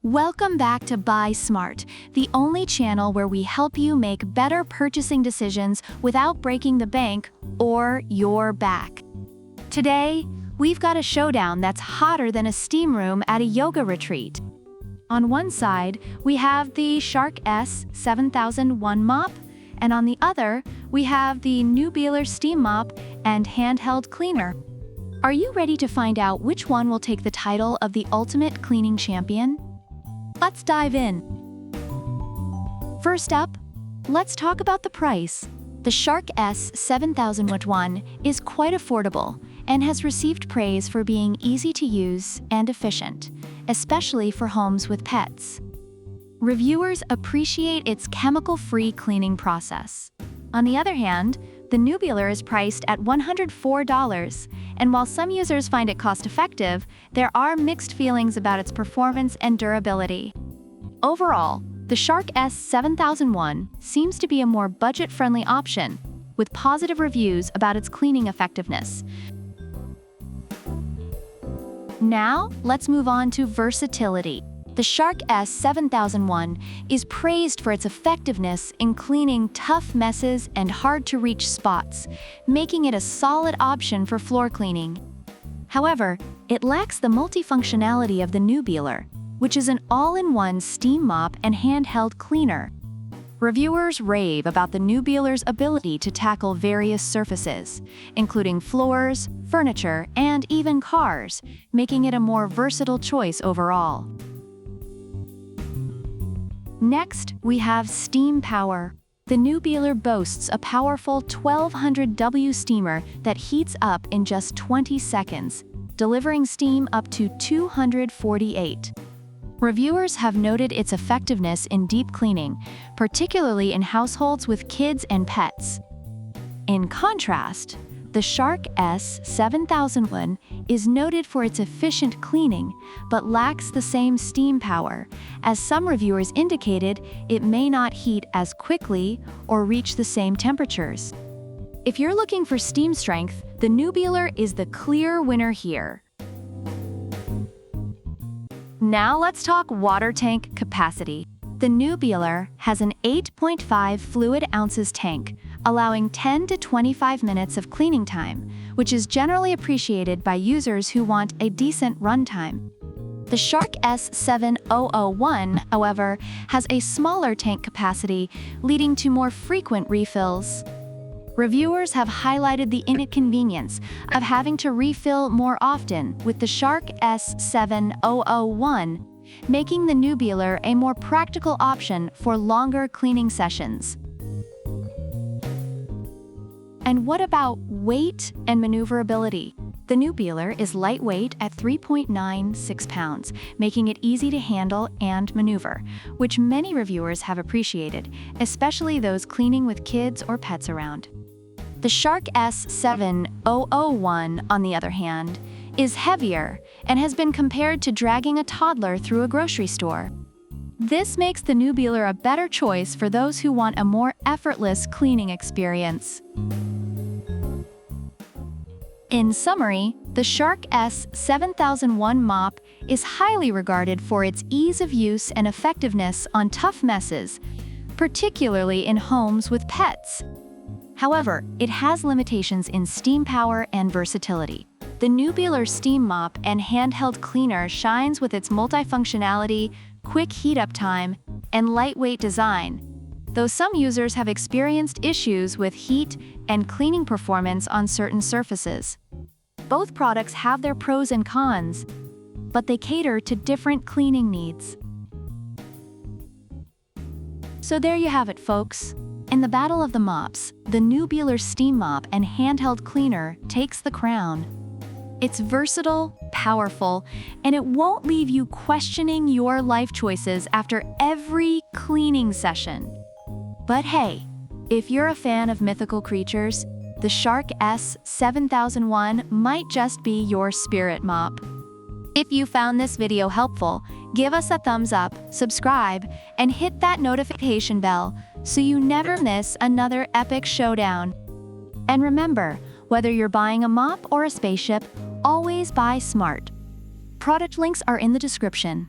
Welcome back to Buy Smart, the only channel where we help you make better purchasing decisions without breaking the bank or your back. Today, we've got a showdown that's hotter than a steam room at a yoga retreat. On one side, we have the Shark S7001 mop, and on the other, we have the Newbealer steam mop and handheld cleaner. Are you ready to find out which one will take the title of the ultimate cleaning champion? Let's dive in. First up, let's talk about the price. The Shark S7001 is quite affordable and has received praise for being easy to use and efficient, especially for homes with pets. Reviewers appreciate its chemical-free cleaning process. On the other hand, the Newbealer is priced at $104, and while some users find it cost-effective, there are mixed feelings about its performance and durability. Overall, the Shark S7001 seems to be a more budget-friendly option, with positive reviews about its cleaning effectiveness. Now, let's move on to versatility. The Shark S7001 is praised for its effectiveness in cleaning tough messes and hard-to-reach spots, making it a solid option for floor cleaning. However, it lacks the multifunctionality of the Newbealer, which is an all-in-one steam mop and handheld cleaner. Reviewers rave about the Newbealer's ability to tackle various surfaces, including floors, furniture, and even cars, making it a more versatile choice overall. Next, we have steam power. The Newbealer boasts a powerful 1200W steamer that heats up in just 20 seconds, delivering steam up to 248. Reviewers have noted its effectiveness in deep cleaning, particularly in households with kids and pets. In contrast, the Shark S7001 is noted for its efficient cleaning, but lacks the same steam power. As some reviewers indicated, it may not heat as quickly or reach the same temperatures. If you're looking for steam strength, the Newbealer is the clear winner here. Now let's talk water tank capacity. The Newbealer has an 8.5 fluid ounces tank, allowing 10 to 25 minutes of cleaning time, which is generally appreciated by users who want a decent runtime. The Shark S7001, however, has a smaller tank capacity, leading to more frequent refills. Reviewers have highlighted the inconvenience of having to refill more often with the Shark S7001, making the Newbealer a more practical option for longer cleaning sessions. And what about weight and maneuverability? The Newbealer is lightweight at 3.96 pounds, making it easy to handle and maneuver, which many reviewers have appreciated, especially those cleaning with kids or pets around. The Shark S7001, on the other hand, is heavier and has been compared to dragging a toddler through a grocery store. This makes the Newbealer a better choice for those who want a more effortless cleaning experience. In summary, the Shark S7001 mop is highly regarded for its ease of use and effectiveness on tough messes, particularly in homes with pets. However, it has limitations in steam power and versatility. The Newbealer steam mop and handheld cleaner shines with its multifunctionality, quick heat-up time, and lightweight design, though some users have experienced issues with heat and cleaning performance on certain surfaces. Both products have their pros and cons, but they cater to different cleaning needs. So there you have it, folks. In the battle of the mops, the Newbealer steam mop and handheld cleaner takes the crown. It's versatile, powerful, and it won't leave you questioning your life choices after every cleaning session. But hey, if you're a fan of mythical creatures, the Shark S7001 might just be your spirit mop. If you found this video helpful, give us a thumbs up, subscribe, and hit that notification bell so you never miss another epic showdown. And remember, whether you're buying a mop or a spaceship, always buy smart. Product links are in the description.